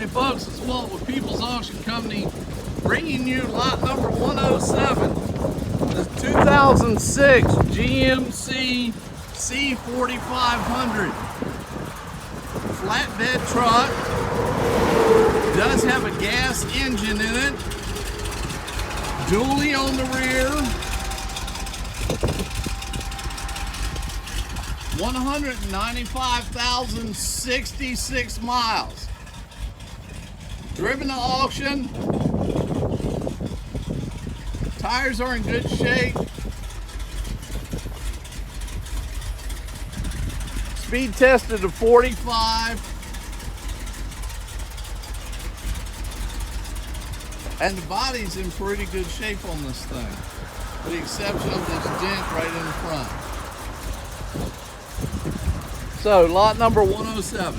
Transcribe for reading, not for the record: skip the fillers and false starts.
Hey folks, it's Walt with People's Auction Company, bringing you lot number 107. The 2006 GMC C4500 flatbed truck. Does have a gas engine in it. Dually on the rear. 195,066 miles. Driven to auction. Tires are in good shape. Speed tested to 45. And the body's in pretty good shape on this thing, with the exception of this dent right in the front. So, lot number 107.